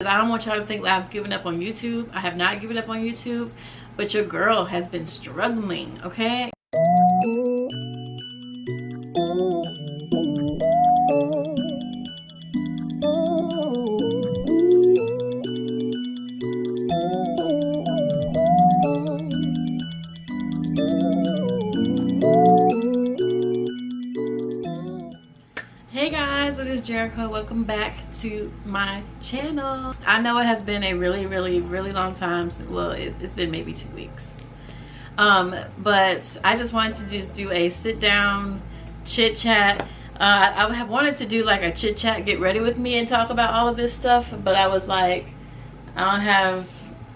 I don't want y'all to think that I've given up on YouTube. I have not given up on YouTube, but your girl has been struggling, okay? Hey guys, it is Jericho. Welcome back to my channel. I know it has been a really long time. Well, it's been maybe 2 weeks. But I just wanted to just do a sit down chit chat. I have wanted to do like a chit chat, get ready with me and talk about all of this stuff, but I was like, I don't have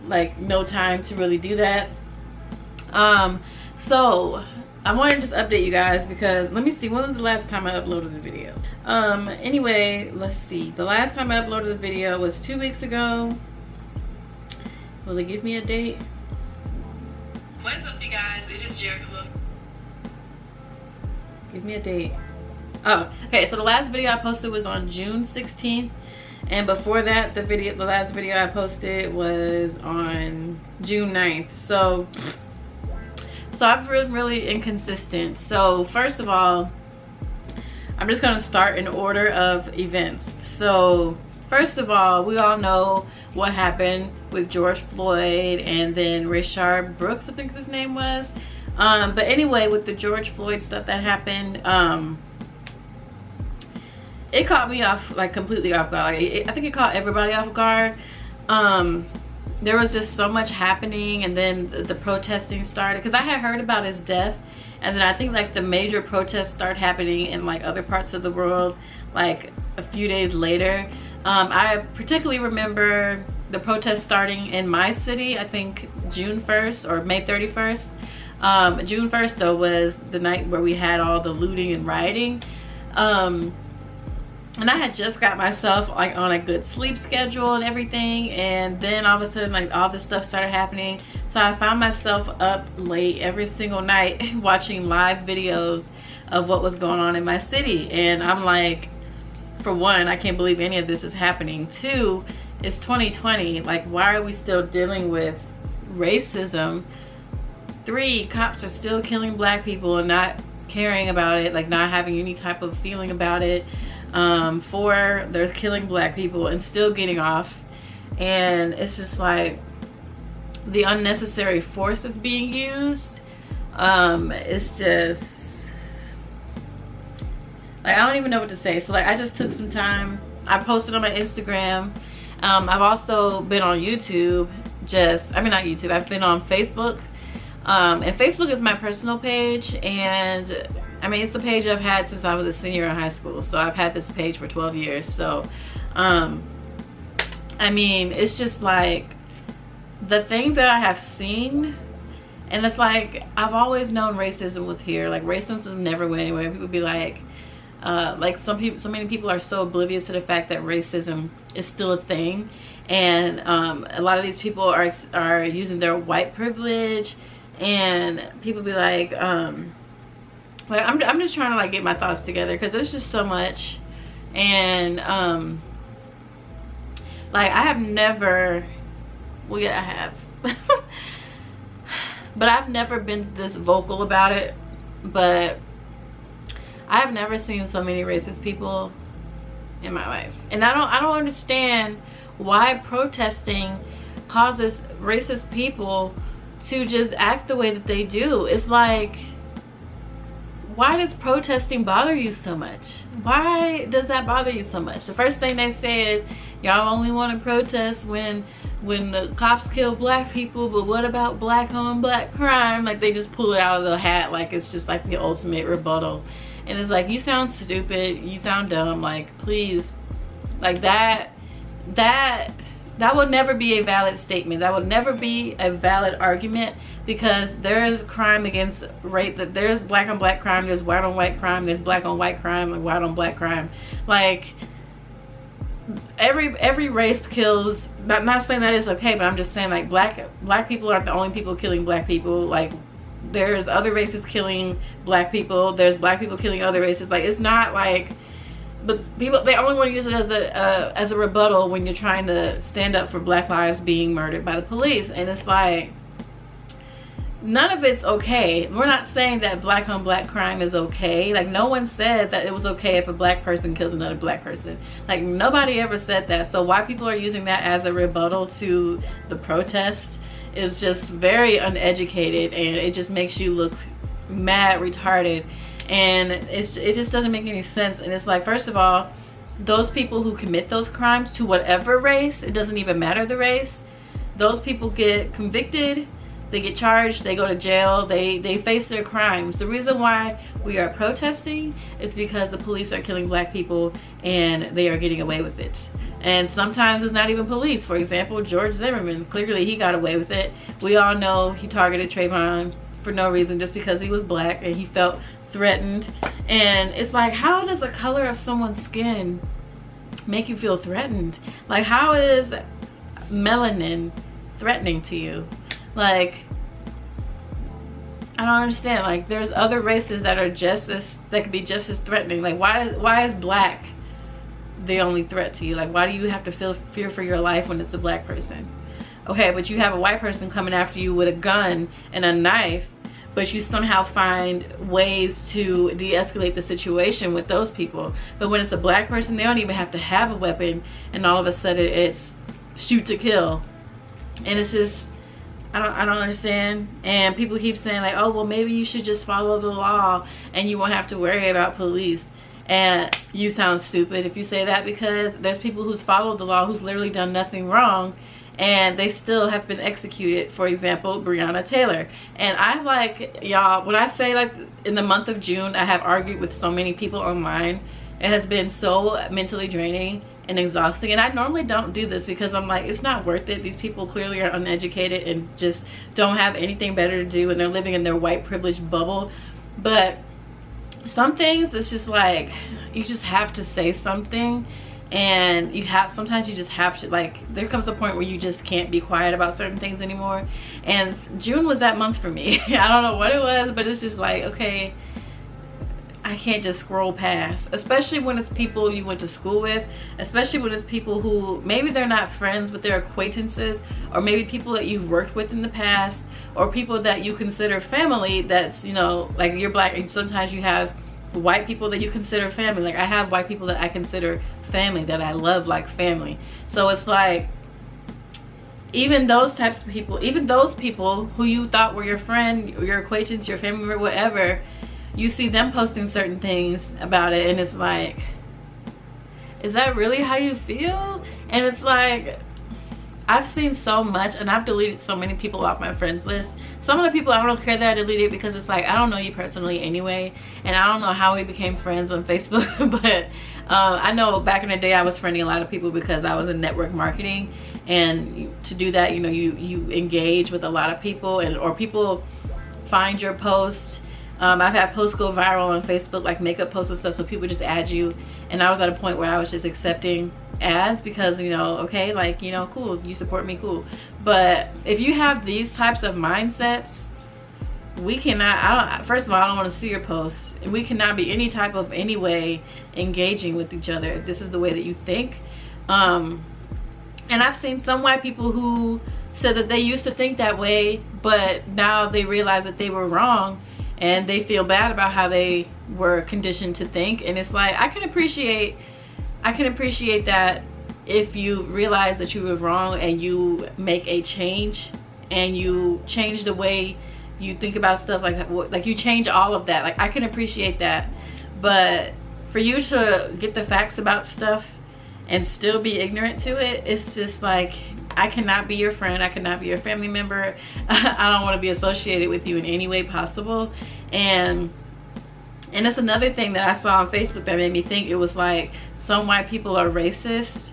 like no time to really do that. So I wanted to just update you guys because let me see, when was the last time I uploaded the video? Anyway, let's see. The last time I uploaded the video was 2 weeks ago. Will they give me a date? What's up, you guys? It is Jericho. Give me a date. Oh, okay. So the last video I posted was on June 16th, and before that, the last video I posted was on June 9th. So I've been really inconsistent. So first of all, I'm just gonna start in order of events. So first of all, we all know what happened with George Floyd and then Rayshard Brooks, I think his name was. But anyway, with the George Floyd stuff that happened, it caught me off, like completely off guard. Like, I think it caught everybody off guard. There was just so much happening, and then the protesting started because I had heard about his death, and then I think like the major protests start happening in like other parts of the world like a few days later. I particularly remember the protests starting in my city, I think June 1st or May 31st. June 1st though was the night where we had all the looting and rioting. And I had just got myself like on a good sleep schedule and everything, and then all of a sudden like all this stuff started happening. So I found myself up late every single night watching live videos of what was going on in my city. And I'm like, for one, I can't believe any of this is happening. Two, it's 2020. Like, why are we still dealing with racism? Three, cops are still killing black people and not caring about it, like not having any type of feeling about it. Four, they're killing black people and still getting off. And it's just like the unnecessary force is being used. It's just like, I don't even know what to say. So like, I just took some time. I posted on my Instagram. I've also been on YouTube. Not YouTube, I've been on Facebook. And Facebook is my personal page, and I mean, it's the page I've had since I was a senior in high school. So I've had this page for 12 years. So, I mean, it's just like the things that I have seen, and it's like, I've always known racism was here. Like, racism never went anywhere. People be like so many people are so oblivious to the fact that racism is still a thing. And a lot of these people are using their white privilege, and people be like, I'm just trying to like get my thoughts together because there's just so much. And like, I have never, well yeah, I have but I've never been this vocal about it. But I have never seen so many racist people in my life, and I don't understand why protesting causes racist people to just act the way that they do. It's like, why does protesting bother you so much? Why does that bother you so much? The first thing they say is, y'all only want to protest when the cops kill black people, but what about black on black crime? Like, they just pull it out of the hat like it's just like the ultimate rebuttal. And it's like, you sound stupid, you sound dumb. Like, please, like that would never be a valid statement. That would never be a valid argument, because there is crime against race. There's black on black crime, there's white on white crime, there's black on white crime, and white on black crime. Like, every race kills. Not saying that it's okay, but I'm just saying, like, black people aren't the only people killing black people. Like, there's other races killing black people, there's black people killing other races. Like, it's not like but people, they only want to use it as a rebuttal when you're trying to stand up for Black lives being murdered by the police. And it's like, none of it's okay. We're not saying that Black on Black crime is okay. Like, no one said that it was okay if a Black person kills another Black person. Like, nobody ever said that. So why people are using that as a rebuttal to the protest is just very uneducated, and it just makes you look mad retarded. And it just doesn't make any sense. And it's like, first of all, those people who commit those crimes, to whatever race, it doesn't even matter the race, those people get convicted, they get charged, they go to jail, they face their crimes. The reason why we are protesting is because the police are killing Black people and they are getting away with it. And sometimes it's not even police. For example, George Zimmerman, clearly he got away with it. We all know he targeted Trayvon for no reason, just because he was Black and he felt threatened. And it's like, how does the color of someone's skin make you feel threatened? Like, how is melanin threatening to you? Like, I don't understand. Like, there's other races that are that could be just as threatening. Like, why is Black the only threat to you? Like, why do you have to feel fear for your life when it's a Black person? Okay, but you have a white person coming after you with a gun and a knife, but you somehow find ways to de-escalate the situation with those people. But when it's a Black person, they don't even have to have a weapon, and all of a sudden it's shoot to kill. And it's just, I don't understand. And people keep saying like, oh, well, maybe you should just follow the law and you won't have to worry about police. And you sound stupid if you say that, because there's people who's followed the law who's literally done nothing wrong, and they still have been executed. For example, Breonna Taylor. And I, like, y'all, when I say, like, in the month of June I have argued with so many people online, it has been so mentally draining and exhausting. And I normally don't do this because I'm like, it's not worth it. These people clearly are uneducated and just don't have anything better to do, and they're living in their white privilege bubble. But some things, it's just like, you just have to say something. And sometimes you just have to, like, there comes a point where you just can't be quiet about certain things anymore. And June was that month for me. I don't know what it was, but it's just like, okay, I can't just scroll past, especially when it's people you went to school with, especially when it's people who maybe they're not friends, but they're acquaintances, or maybe people that you've worked with in the past, or people that you consider family. That's, you know, like, you're Black, and sometimes you have white people that you consider family. Like, I have white people that I consider family, that I love like family. So it's like, even those types of people, even those people who you thought were your friend, your acquaintance, your family member, whatever, you see them posting certain things about it, and it's like, is that really how you feel? And it's like, I've seen so much, and I've deleted so many people off my friends list. Some of the people, I don't care that I deleted, because it's like, I don't know you personally anyway, and I don't know how we became friends on Facebook. But I know back in the day I was friending a lot of people because I was in network marketing, and to do that, you know, you engage with a lot of people, and or people find your post. I've had posts go viral on Facebook, like makeup posts and stuff, so people just add you. And I was at a point where I was just accepting ads because, you know, okay, like, you know, cool, you support me, cool. But if you have these types of mindsets, we cannot, first of all, I don't want to see your posts, and we cannot be any way engaging with each other if this is the way that you think. And I've seen some white people who said that they used to think that way, but now they realize that they were wrong, and they feel bad about how they were conditioned to think. And it's like, I can appreciate that if you realize that you were wrong and you make a change, and you change the way you think about stuff, like you change all of that. Like, I can appreciate that. But for you to get the facts about stuff and still be ignorant to it, it's just like, I cannot be your friend, I cannot be your family member. I don't want to be associated with you in any way possible. And it's another thing that I saw on Facebook that made me think, it was like, some white people are racist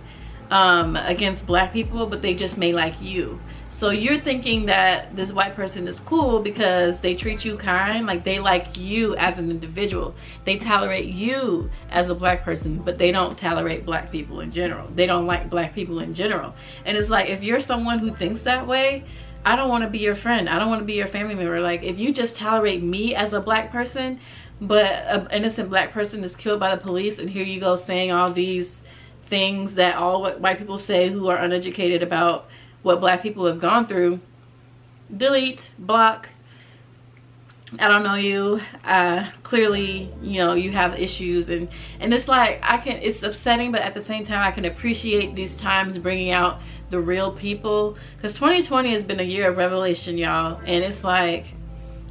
against Black people, but they just may like you. So you're thinking that this white person is cool because they treat you kind, like they like you as an individual. They tolerate you as a Black person, but they don't tolerate Black people in general. They don't like Black people in general. And it's like, if you're someone who thinks that way, I don't want to be your friend. I don't want to be your family member. Like, if you just tolerate me as a Black person, but an innocent black person is killed by the police, and here you go saying all these things that all white people say who are uneducated about what black people have gone through. Delete, block. I don't know you. Clearly, you know, you have issues, and it's like, it's upsetting, but at the same time I can appreciate these times bringing out the real people, because 2020 has been a year of revelation, y'all, and it's like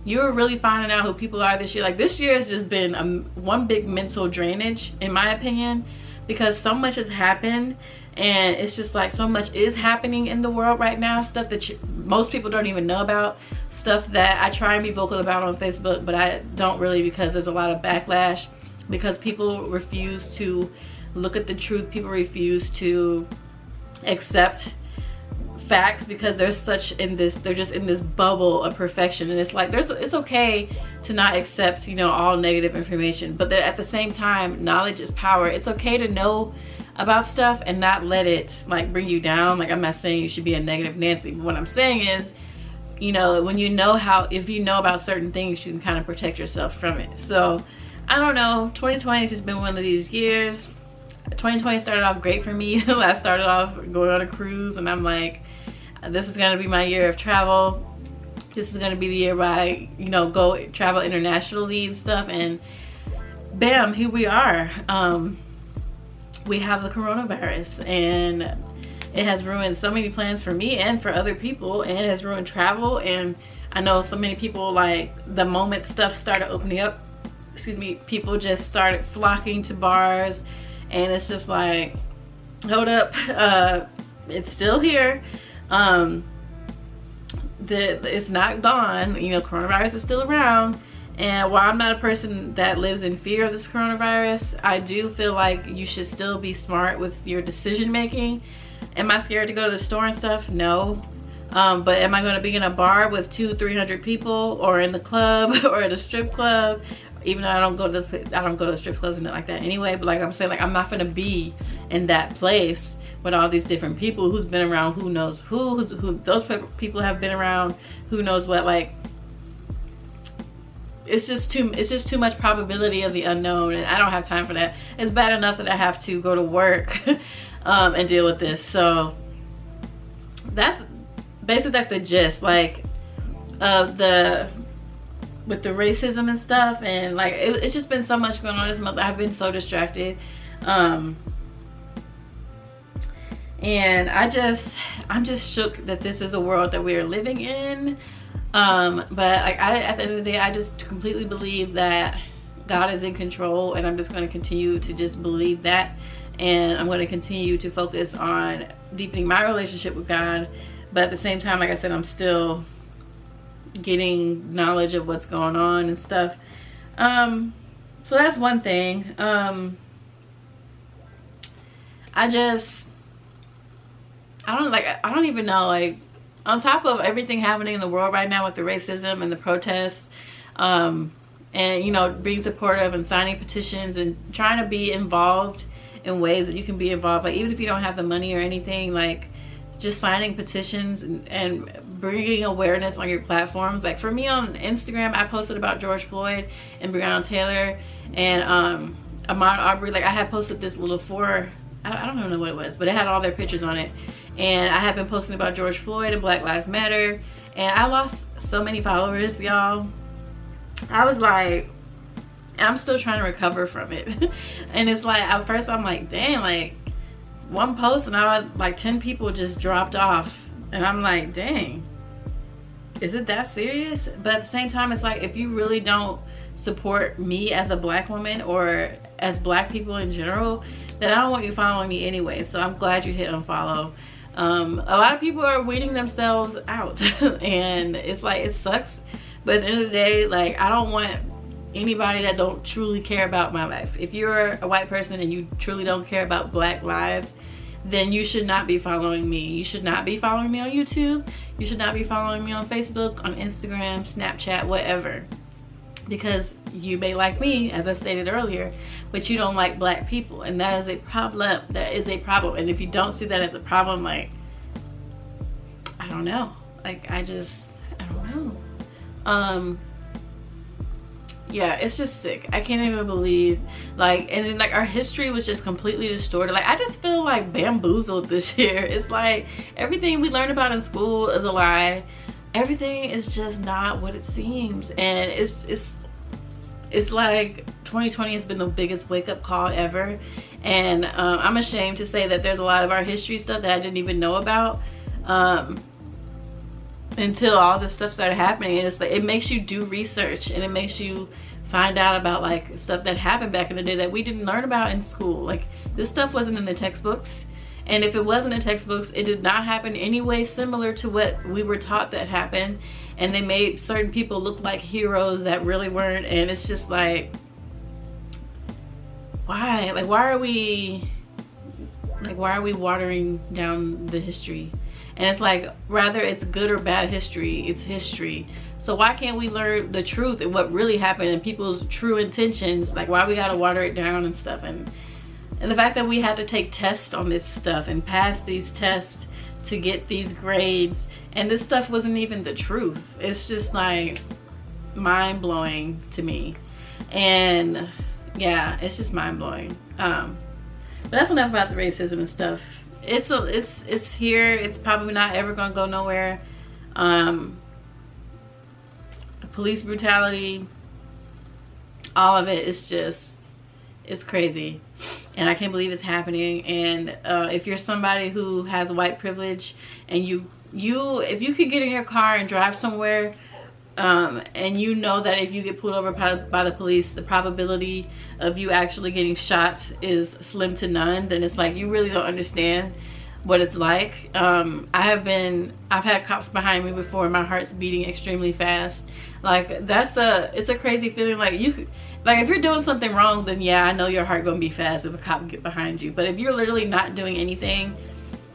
you're really finding out who people are this year. Like, this year has just been one big mental drainage, in my opinion, because so much has happened, and it's just like so much is happening in the world right now, stuff that most people don't even know about, stuff that I try and be vocal about on Facebook, but I don't really, because there's a lot of backlash, because people refuse to look at the truth, people refuse to accept facts, because they're just in this bubble of perfection, and it's like it's okay to not accept, you know, all negative information, but at the same time, knowledge is power. It's okay to know about stuff and not let it like bring you down. Like, I'm not saying you should be a negative Nancy, but what I'm saying is, you know, when you know if you know about certain things, you can kind of protect yourself from it. So I don't know, 2020 has just been one of these years. 2020 started off great for me. I started off going on a cruise, and I'm like, this is going to be my year of travel. This is going to be the year where I, you know, go travel internationally and stuff, and bam, here we are. We have the coronavirus, and it has ruined so many plans for me and for other people, and it has ruined travel. And I know so many people, like, the moment stuff started opening up, people just started flocking to bars, and it's just like, hold up, it's still here. It's not gone, you know, coronavirus is still around. And while I'm not a person that lives in fear of this coronavirus, I do feel like you should still be smart with your decision making. Am I scared to go to the store and stuff? No. But am I going to be in a bar with 200-300 people, or in the club, or at a strip club? Even though I don't go to strip clubs and nothing like that anyway. But like I'm saying, like, I'm not going to be in that place with all these different people who's been around, who knows who those people have been around, who knows what. Like, it's just too much probability of the unknown, and I don't have time for that. It's bad enough that I have to go to work and deal with this. So that's basically like the gist, like, of with the racism and stuff. And like, it's just been so much going on this month. I've been so distracted, and I'm just shook that this is a world that we are living in. But like, at the end of the day, I just completely believe that God is in control, and I'm just going to continue to just believe that, and I'm going to continue to focus on deepening my relationship with God. But at the same time, like I said, I'm still getting knowledge of what's going on and stuff. So that's one thing. I don't even know, like, on top of everything happening in the world right now with the racism and the protests, and, you know, being supportive and signing petitions and trying to be involved in ways that you can be involved, like, even if you don't have the money or anything, like, just signing petitions and bringing awareness on your platforms. Like, for me on Instagram, I posted about George Floyd and Breonna Taylor and Ahmaud Arbery. Like, I had posted this little I don't even know what it was, but it had all their pictures on it. And I have been posting about George Floyd and Black Lives Matter, and I lost so many followers, y'all. I was like, I'm still trying to recover from it. And it's like, at first I'm like, dang, like, one post and I had like 10 people just dropped off, and I'm like, dang, is it that serious? But at the same time, it's like, if you really don't support me as a black woman or as black people in general, then I don't want you following me anyway. So I'm glad you hit unfollow. A lot of people are weeding themselves out and it's like, it sucks, but at the end of the day, like, I don't want anybody that don't truly care about my life. If you're a white person and you truly don't care about black lives, then you should not be following me. You should not be following me on YouTube. You should not be following me on Facebook, on Instagram, Snapchat, whatever. Because you may like me, as I stated earlier, but you don't like black people, and that is a problem. That is a problem. And if you don't see that as a problem, like, I don't know. Like, I don't know. yeah, it's just sick. I can't even believe, like, and then like our history was just completely distorted. Like I just feel like bamboozled this year. It's like everything we learned about in school is a lie. Everything is just not what it seems, and it's like 2020 has been the biggest wake-up call ever. And I'm ashamed to say that there's a lot of our history stuff that I didn't even know about until all this stuff started happening. And it's like, it makes you do research, and it makes you find out about like stuff that happened back in the day that we didn't learn about in school. Like this stuff wasn't in the textbooks, and if it wasn't in textbooks, it did not happen any way similar to what we were taught that happened. And they made certain people look like heroes that really weren't. And it's just like, why? Like why are we watering down the history? And it's like, rather it's good or bad history, it's history. So why can't we learn the truth and what really happened and people's true intentions? Like why we gotta water it down and stuff. And the fact that we had to take tests on this stuff and pass these tests to get these grades, and this stuff wasn't even the truth. It's just like mind-blowing to me. And yeah, it's just mind-blowing. But that's enough about the racism and stuff. It's here. It's probably not ever gonna go nowhere. The police brutality, all of it is just, it's crazy. And I can't believe it's happening. And if you're somebody who has white privilege, and if you could get in your car and drive somewhere, and you know that if you get pulled over by the police, the probability of you actually getting shot is slim to none, then it's like you really don't understand what it's like. I've had cops behind me before, and my heart's beating extremely fast. Like it's a crazy feeling. Like if you're doing something wrong, then yeah, I know your heart gonna be fast if a cop get behind you. But if you're literally not doing anything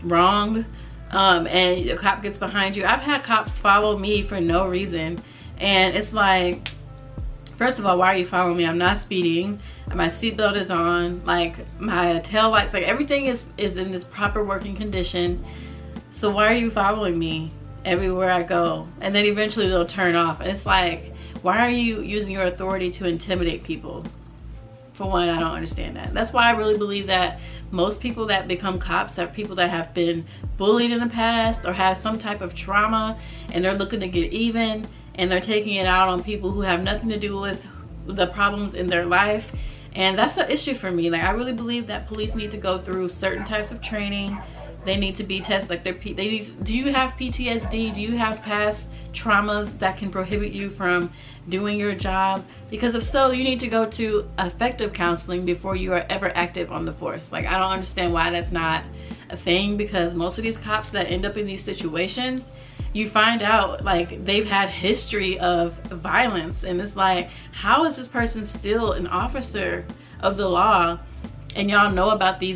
wrong, and a cop gets behind you, I've had cops follow me for no reason. And it's like, first of all, why are you following me? I'm not speeding. My seatbelt is on. Like my tail lights, like everything is in this proper working condition. So why are you following me everywhere I go? And then eventually they'll turn off. And it's like, why are you using your authority to intimidate people? For one, I don't understand that. That's why I really believe that most people that become cops are people that have been bullied in the past or have some type of trauma, and they're looking to get even, and they're taking it out on people who have nothing to do with the problems in their life. And that's an issue for me. Like I really believe that police need to go through certain types of training. They need to be tested. Like do you have PTSD? Do you have past traumas that can prohibit you from doing your job? Because if so, you need to go to effective counseling before you are ever active on the force. Like I don't understand why that's not a thing, because most of these cops that end up in these situations, you find out like they've had history of violence, and it's like, how is this person still an officer of the law? And y'all know about their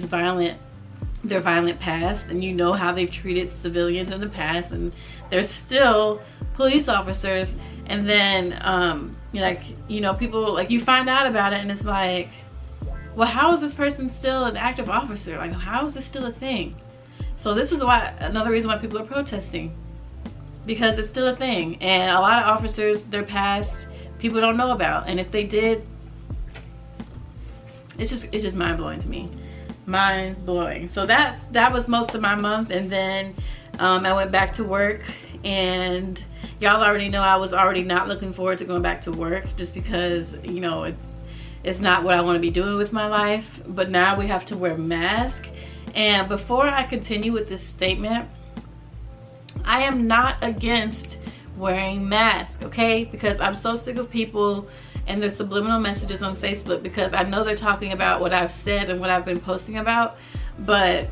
violent past, and you know how they've treated civilians in the past, and they're still police officers. And then people, like, you find out about it, and it's like, well, how is this person still an active officer? Like, how is this still a thing? So this is why, another reason why people are protesting, because it's still a thing. And a lot of officers, their past, people don't know about. And if they did, it's just mind-blowing to me. Mind-blowing. So that was most of my month. And then I went back to work, and y'all already know I was already not looking forward to going back to work, just because, you know, it's not what I want to be doing with my life. But now we have to wear masks. And before I continue with this statement, I am not against wearing masks, okay? Because I'm so sick of people and their subliminal messages on Facebook, because I know they're talking about what I've said and what I've been posting about. But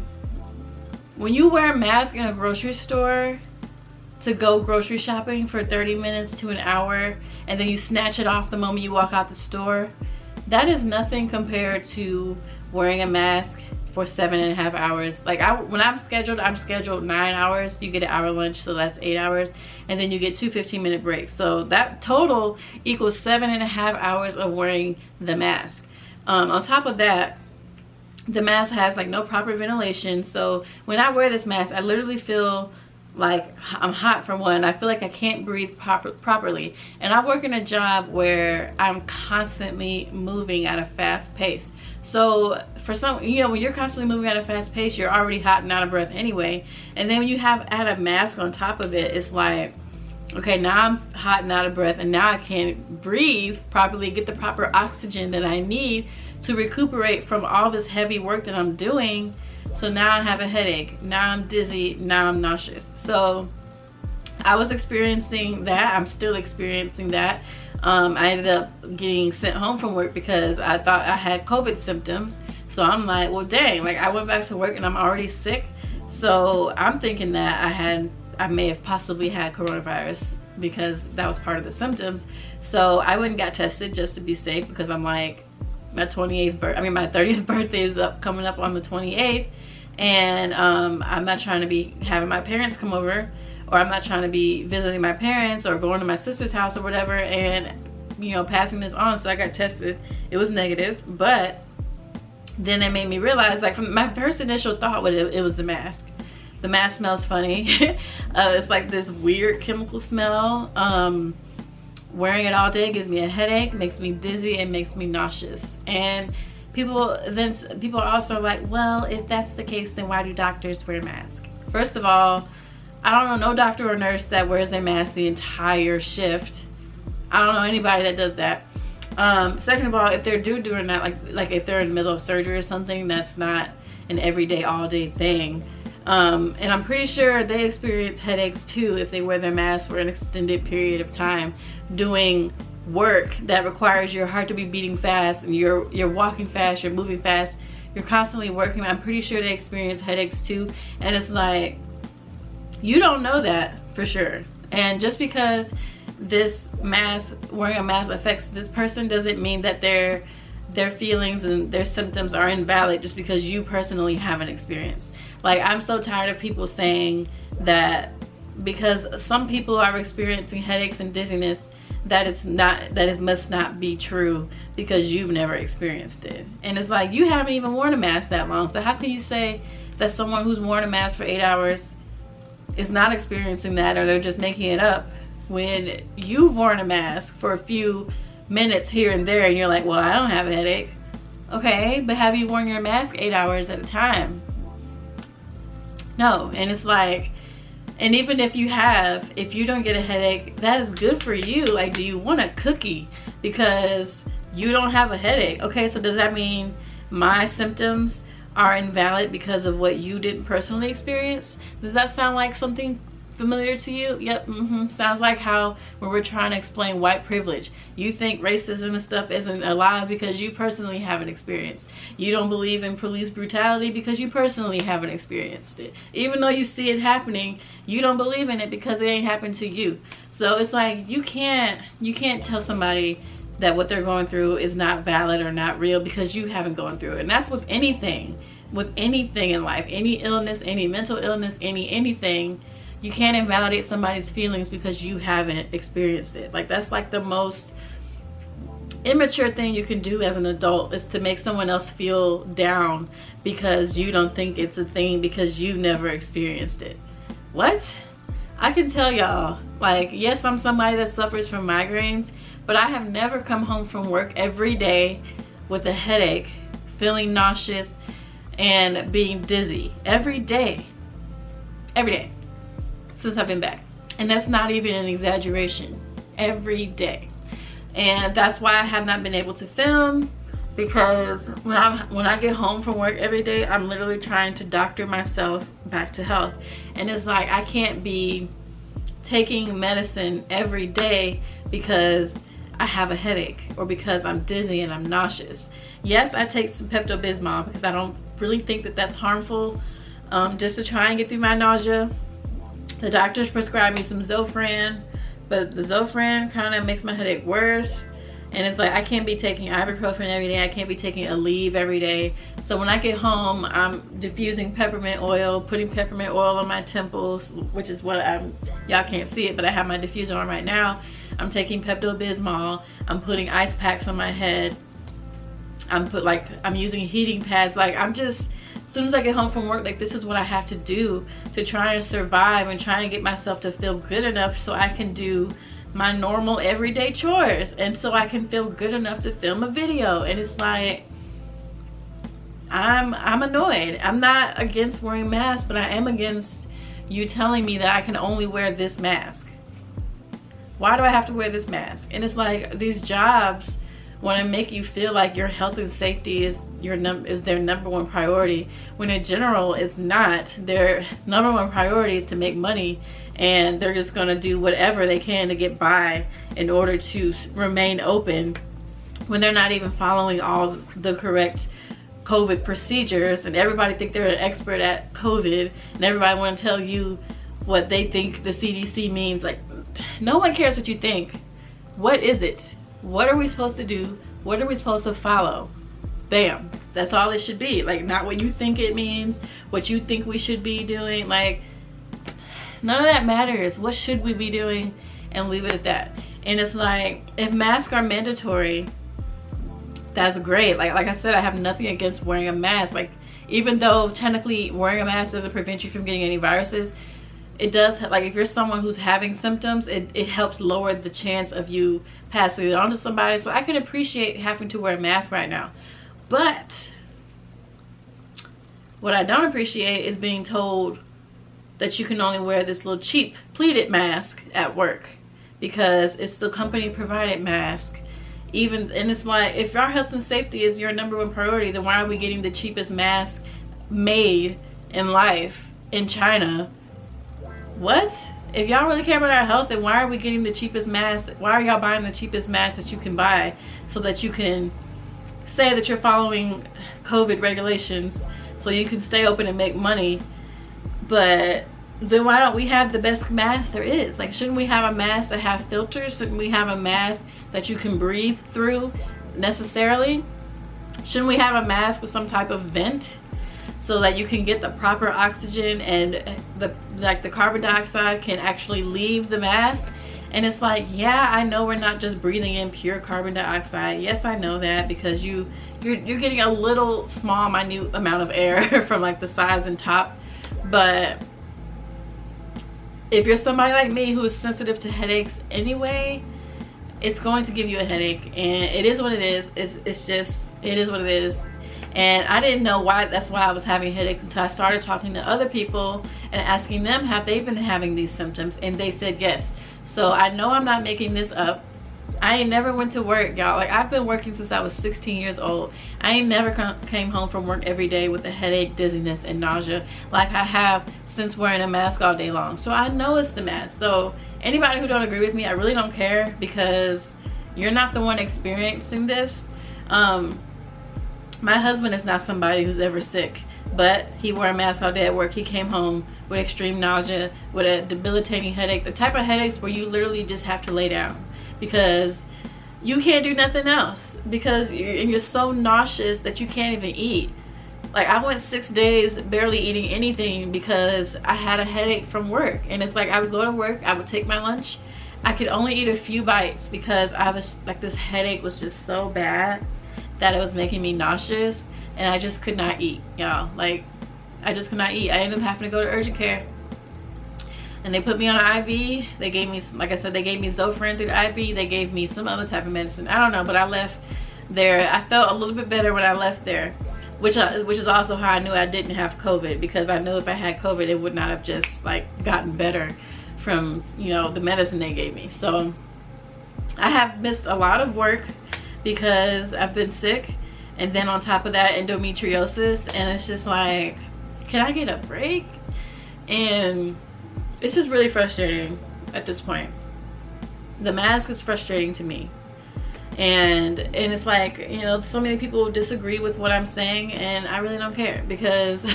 when you wear a mask in a grocery store to go grocery shopping for 30 minutes to an hour, and then you snatch it off the moment you walk out the store, that is nothing compared to wearing a mask for 7.5 hours. Like when I'm scheduled 9 hours. You get an hour lunch, so that's 8 hours, and then you get 2 15-minute breaks. So that total equals 7.5 hours of wearing the mask. On top of that, the mask has like no proper ventilation. So when I wear this mask, I literally feel Like, I'm hot for one. I feel like I can't breathe properly. And I work in a job where I'm constantly moving at a fast pace. So for some, you know, when you're constantly moving at a fast pace, you're already hot and out of breath anyway. And then when you add a mask on top of it, it's like, okay, now I'm hot and out of breath, and now I can't breathe properly, get the proper oxygen that I need to recuperate from all this heavy work that I'm doing. So now I have a headache, now I'm dizzy, now I'm nauseous. So I was experiencing that. I'm still experiencing that. I ended up getting sent home from work because I thought I had COVID symptoms. So I'm like, well, dang, like I went back to work and I'm already sick. So I'm thinking that I may have possibly had coronavirus because that was part of the symptoms. So I went and got tested just to be safe, because I'm like, my 30th birthday is coming up on the 28th. And I'm not trying to be having my parents come over, or I'm not trying to be visiting my parents or going to my sister's house or whatever and, you know, passing this on. So I got tested. It was negative, but then it made me realize, like, my first initial thought was it was the mask. The mask smells funny. It's like this weird chemical smell. Wearing it all day gives me a headache, makes me dizzy, and makes me nauseous. And people are also like, well, if that's the case, then why do doctors wear masks? First of all, I don't know no doctor or nurse that wears their mask the entire shift. I don't know anybody that does that. Second of all, if they're doing that, like if they're in the middle of surgery or something, that's not an everyday, all day thing. And I'm pretty sure they experience headaches too if they wear their mask for an extended period of time doing work that requires your heart to be beating fast, and you're walking fast, you're moving fast, you're constantly working. I'm pretty sure they experience headaches too. And it's like, you don't know that for sure. And just because wearing a mask affects this person doesn't mean that their feelings and their symptoms are invalid just because you personally haven't experienced. Like, I'm so tired of people saying that because some people are experiencing headaches and dizziness, that it must not be true because you've never experienced it. And it's like, you haven't even worn a mask that long. So how can you say that someone who's worn a mask for 8 hours is not experiencing that, or they're just making it up, when you've worn a mask for a few minutes here and there and you're like, well, I don't have a headache. Okay, but have you worn your mask 8 hours at a time? No. And it's like, and even if you don't get a headache, that is good for you. Like, do you want a cookie because you don't have a headache? Okay, so does that mean my symptoms are invalid because of what you didn't personally experience? Does that sound like something familiar to you? Yep. Sounds like how when we're trying to explain white privilege, you think racism and stuff isn't alive because you personally haven't experienced. You don't believe in police brutality because you personally haven't experienced it. Even though you see it happening, you don't believe in it because it ain't happened to you. So it's like, you can't tell somebody that what they're going through is not valid or not real because you haven't gone through it. And that's with anything in life, any illness, any mental illness, anything. You can't invalidate somebody's feelings because you haven't experienced it. Like, that's like the most immature thing you can do as an adult, is to make someone else feel down because you don't think it's a thing because you've never experienced it. What? I can tell y'all, like, yes, I'm somebody that suffers from migraines, but I have never come home from work every day with a headache, feeling nauseous, and being dizzy every day since I've been back. And that's not even an exaggeration. Every day. And that's why I have not been able to film, because when I get home from work every day, I'm literally trying to doctor myself back to health. And it's like, I can't be taking medicine every day because I have a headache or because I'm dizzy and I'm nauseous. Yes, I take some Pepto-Bismol because I don't really think that that's harmful, just to try and get through my nausea. The doctors prescribed me some Zofran, but the Zofran kind of makes my headache worse. And it's like, I can't be taking ibuprofen every day. I can't be taking Aleve every day. So when I get home, I'm diffusing peppermint oil, putting peppermint oil on my temples, which is what y'all can't see it, but I have my diffuser on right now. I'm taking Pepto-Bismol. I'm putting ice packs on my head. I'm using heating pads. Like, I'm just soon as I get home from work, like, this is what I have to do to try and survive and try and get myself to feel good enough so I can do my normal everyday chores, and so I can feel good enough to film a video. And it's like, I'm annoyed. I'm not against wearing masks, but I am against you telling me that I can only wear this mask. Why do I have to wear this mask? And it's like, these jobs want to make you feel like your health and safety is their number one priority, when in general it's not. Their number one priority is to make money, and they're just going to do whatever they can to get by in order to remain open, when they're not even following all the correct COVID procedures. And everybody think they're an expert at COVID, and everybody want to tell you what they think the CDC means. Like, no one cares what you think. What is it? What are we supposed to do? What are we supposed to follow? Bam. That's all it should be. Like, not what you think it means, what you think we should be doing. Like, none of that matters. What should we be doing? And leave it at that. And it's like, if masks are mandatory, that's great. Like I said, I have nothing against wearing a mask. Like, even though technically wearing a mask doesn't prevent you from getting any viruses, it does. Like, if you're someone who's having symptoms, it helps lower the chance of you passing it on to somebody. So I can appreciate having to wear a mask right now. But what I don't appreciate is being told that you can only wear this little cheap pleated mask at work because it's the company provided mask. And it's like, if our health and safety is your number one priority, then why are we getting the cheapest mask made in life in China? What? If y'all really care about our health, then why are we getting the cheapest mask? Why are y'all buying the cheapest mask that you can buy so that you can say that you're following COVID regulations so you can stay open and make money? But then why don't we have the best mask there is? Like, shouldn't we have a mask that have filters? Shouldn't we have a mask that you can breathe through necessarily? Shouldn't we have a mask with some type of vent so that you can get the proper oxygen and the carbon dioxide can actually leave the mask? And it's like, yeah, I know we're not just breathing in pure carbon dioxide. Yes, I know that, because you're getting a little small, minute amount of air from like the sides and top. But if you're somebody like me who's sensitive to headaches anyway, it's going to give you a headache, and it is what it is. It's just, it is what it is. And I didn't know why, that's why I was having headaches, until I started talking to other people and asking them, have they been having these symptoms? And they said yes. So I know I'm not making this up. I ain't never went to work, y'all. Like, I've been working since I was 16 years old. I ain't never came home from work every day with a headache, dizziness, and nausea like I have since wearing a mask all day long. So I know it's the mask. So anybody who don't agree with me, I really don't care, because you're not the one experiencing this. My husband is not somebody who's ever sick, but he wore a mask all day at work. He came home with extreme nausea, with a debilitating headache, the type of headaches where you literally just have to lay down because you can't do nothing else, because you're so nauseous that you can't even eat. Like, I went 6 days barely eating anything because I had a headache from work. And it's like, I would go to work, I would take my lunch, I could only eat a few bites because I was like, this headache was just so bad that it was making me nauseous, and I just could not eat, y'all. Like, I just could not eat. I ended up having to go to urgent care, and they put me on an IV. They gave me, like I said, they gave me Zofran through the IV. They gave me some other type of medicine, I don't know, but I left there. I felt a little bit better when I left there, which is also how I knew I didn't have COVID, because I knew if I had COVID, it would not have just like gotten better from, you know, the medicine they gave me. So I have missed a lot of work because I've been sick, and then on top of that, endometriosis. And it's just like, can I get a break? And it's just really frustrating at this point. The mask is frustrating to me, and it's like, you know, so many people disagree with what I'm saying, and I really don't care, because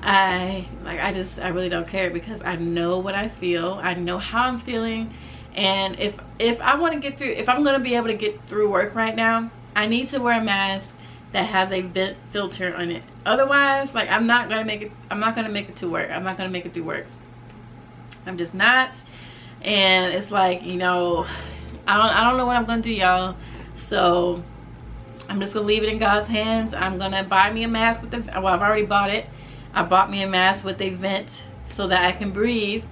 I really don't care, because I know what I feel. I know how I'm feeling. And if I want to get through, if I'm going to be able to get through work right now, I need to wear a mask that has a vent filter on it. Otherwise, like, I'm not going to make it. I'm not going to make it to work. I'm not going to make it through work. I'm just not. And it's like, you know, I don't know what I'm going to do, y'all. So I'm just gonna leave it in God's hands. I'm gonna buy me a mask with the, well, I've already bought it. I bought me a mask with a vent so that I can breathe.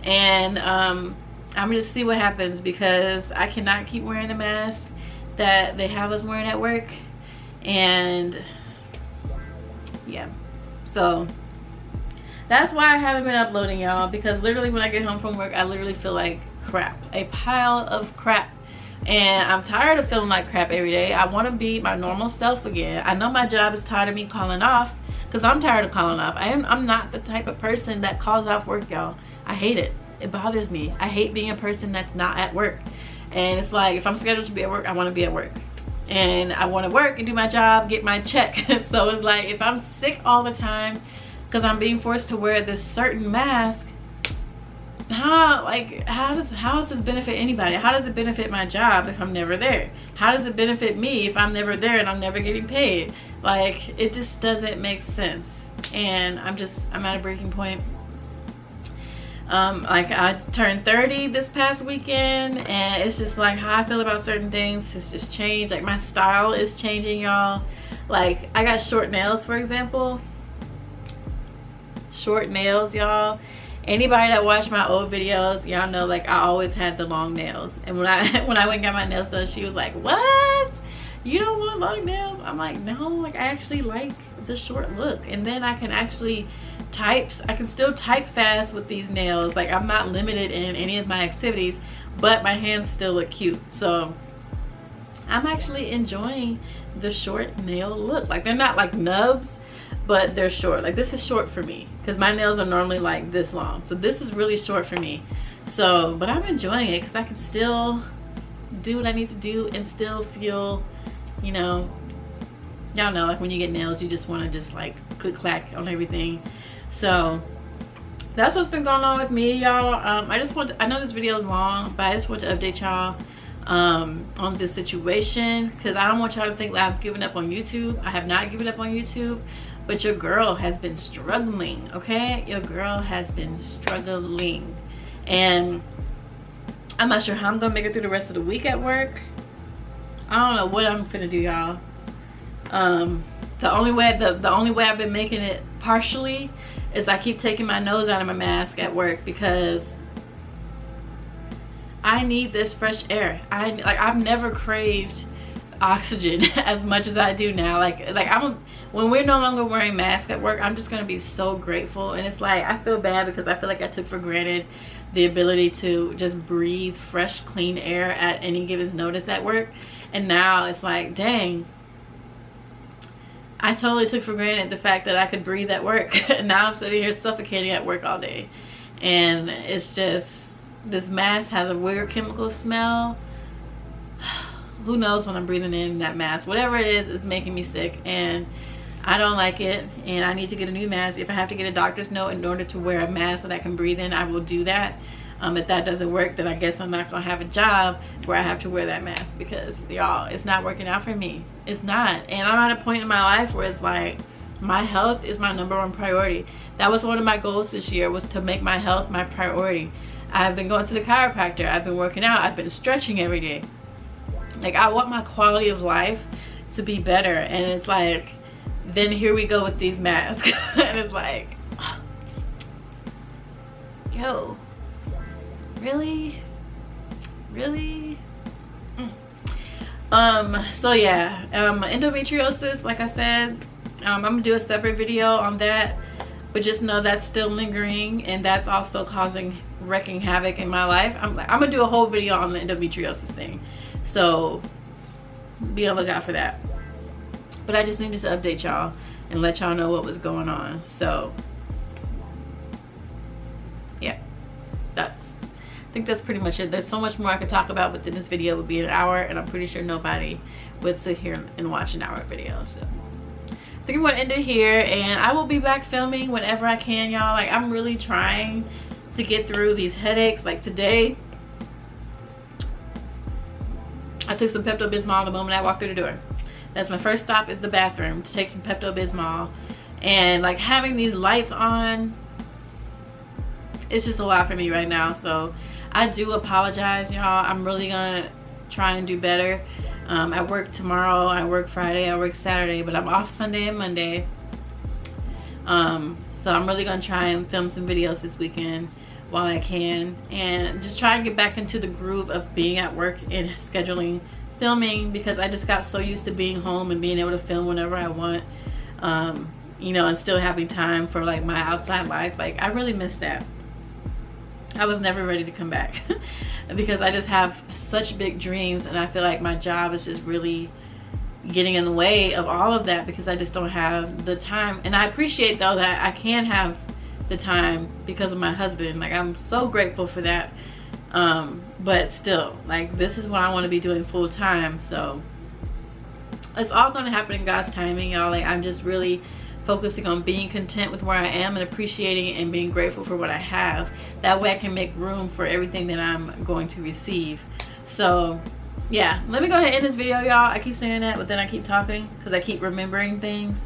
And I'm gonna just see what happens, because I cannot keep wearing the mask that they have us wearing at work. And yeah, so that's why I haven't been uploading, y'all, because literally when I get home from work, I literally feel like crap, a pile of crap. And I'm tired of feeling like crap every day. I want to be my normal self again. I know my job is tired of me calling off, because I'm tired of calling off. I'm not the type of person that calls off work, y'all. I hate it. It bothers me. I hate being a person that's not at work. And it's like, if I'm scheduled to be at work, I want to be at work. And I want to work and do my job, get my check. So it's like, if I'm sick all the time because I'm being forced to wear this certain mask, how does this benefit anybody? How does it benefit my job if I'm never there? How does it benefit me if I'm never there and I'm never getting paid? Like, it just doesn't make sense. And I'm at a breaking point. Like, I turned 30 this past weekend, and it's just like how I feel about certain things has just changed. Like, my style is changing, y'all. Like, I got short nails, for example. Short nails, y'all. Anybody that watched my old videos, y'all know, like, I always had the long nails. And when I went and got my nails done, she was like, what? You don't want long nails? I'm like, no, like, I actually like the short look. And then I can actually I can still type fast with these nails. Like, I'm not limited in any of my activities, but my hands still look cute. So I'm actually enjoying the short nail look. Like, they're not like nubs, but they're short. Like, this is short for me because my nails are normally like this long. So this is really short for me. So, but I'm enjoying it because I can still do what I need to do and still feel, you know, y'all know, like, when you get nails, you just want to just like click clack on everything. So that's what's been going on with me, y'all. I know this video is long, but I just want to update y'all on this situation, because I don't want y'all to think that I've given up on YouTube. I have not given up on YouTube, but your girl has been struggling, okay? Your girl has been struggling, and I'm not sure how I'm gonna make it through the rest of the week at work. I don't know what I'm finna do, y'all. The only way I've been making it partially is I keep taking my nose out of my mask at work, because I need this fresh air. I've never craved oxygen as much as I do now. When we're no longer wearing masks at work, I'm just gonna be so grateful. And it's like, I feel bad because I feel like I took for granted the ability to just breathe fresh, clean air at any given notice at work. And now it's like, dang, I totally took for granted the fact that I could breathe at work. And now I'm sitting here suffocating at work all day. And it's just, this mask has a weird chemical smell. Who knows when I'm breathing in that mask. Whatever it is, it's making me sick. And I don't like it. And I need to get a new mask. If I have to get a doctor's note in order to wear a mask that I can breathe in, I will do that. If that doesn't work, then I guess I'm not gonna have a job where I have to wear that mask, because y'all, it's not working out for me. It's not. And I'm at a point in my life where it's like, my health is my #1 priority. That was one of my goals this year, was to make my health my priority. I've been going to the chiropractor, I've been working out, I've been stretching every day. Like, I want my quality of life to be better. And it's like, then here we go with these masks. And it's like, yo, really? So yeah, endometriosis, like I said, I'm gonna do a separate video on that, but just know that's still lingering, and that's also wrecking havoc in my life. I'm gonna do a whole video on the endometriosis thing, so be on the lookout for that. But I just needed to update y'all and let y'all know what was going on. So yeah, I think that's pretty much it. There's so much more I could talk about, but then this video would be an hour, and I'm pretty sure nobody would sit here and watch an hour video. So I think I'm gonna end it here, and I will be back filming whenever I can, y'all. Like, I'm really trying to get through these headaches. Like, today I took some Pepto-Bismol the moment I walked through the door. That's my first stop, is the bathroom, to take some Pepto-Bismol. And like, having these lights on, it's just a lot for me right now. So I do apologize, y'all. I'm really gonna try and do better. I work tomorrow, I work Friday, I work Saturday, but I'm off Sunday and Monday. So I'm really gonna try and film some videos this weekend while I can, and just try and get back into the groove of being at work and scheduling filming, because I just got so used to being home and being able to film whenever I want, you know, and still having time for like my outside life. Like, I really miss that. I was never ready to come back because I just have such big dreams, and I feel like my job is just really getting in the way of all of that because I just don't have the time. And I appreciate though that I can have the time because of my husband. Like, I'm so grateful for that. But still, like, this is what I want to be doing full time. So it's all going to happen in God's timing, y'all. Like, I'm just really focusing on being content with where I am and appreciating it and being grateful for what I have. That way I can make room for everything that I'm going to receive. So yeah, let me go ahead and end this video, y'all. I keep saying that, but then I keep talking because I keep remembering things.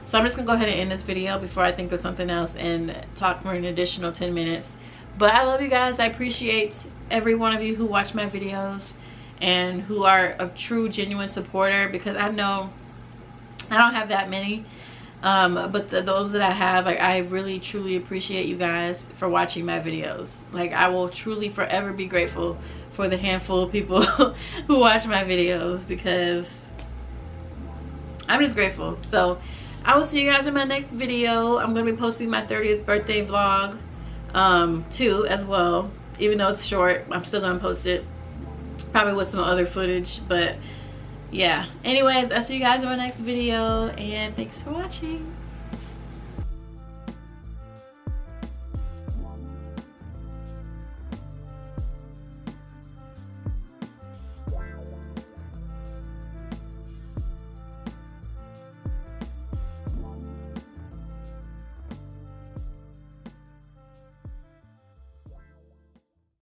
So I'm just gonna go ahead and end this video before I think of something else and talk for an additional 10 minutes. But I love you guys. I appreciate every one of you who watch my videos and who are a true, genuine supporter, because I know I don't have that many. But those that I have, like, I really truly appreciate you guys for watching my videos. Like, I will truly forever be grateful for the handful of people who watch my videos, because I'm just grateful. So I will see you guys in my next video. I'm gonna be posting my 30th birthday vlog too as well. Even though it's short, I'm still gonna post it, probably with some other footage. But yeah, anyways, I'll see you guys in my next video, and thanks for watching.